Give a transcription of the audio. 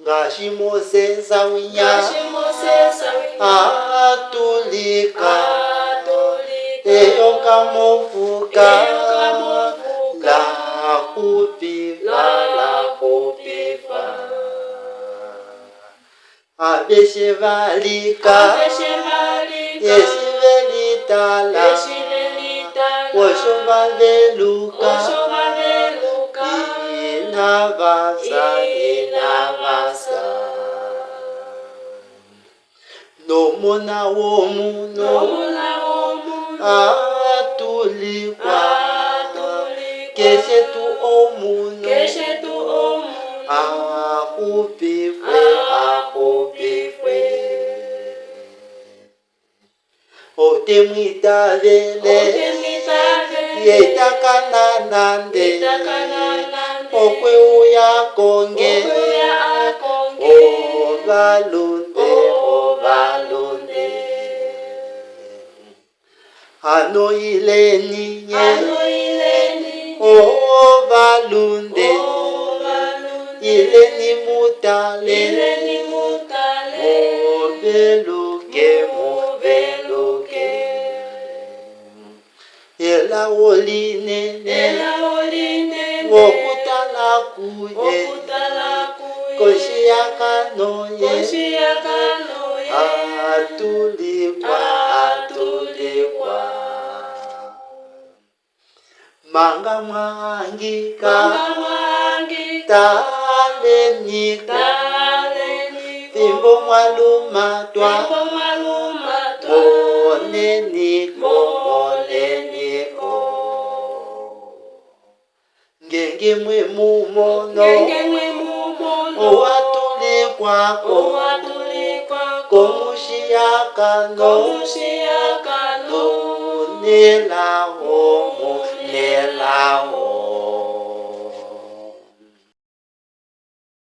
Ngashi Mose sawinya atulika eyoka mofuka la kupifa abeshevalika yeshivelitala woshovaveluka inavasa nomona womuno atulikwa keshetu omuno akupifwe otemwitavele yetakananande okwe uyakonge ovalunde anoileni ovalunde ileni mutale muveluke ela olinene wokutala kuye koshiyakanoye atulikwa manga mwangika talenika fimbo mwalumatwa moneniko ngenge mwe mumono owatulikwako komushiyakano nelawo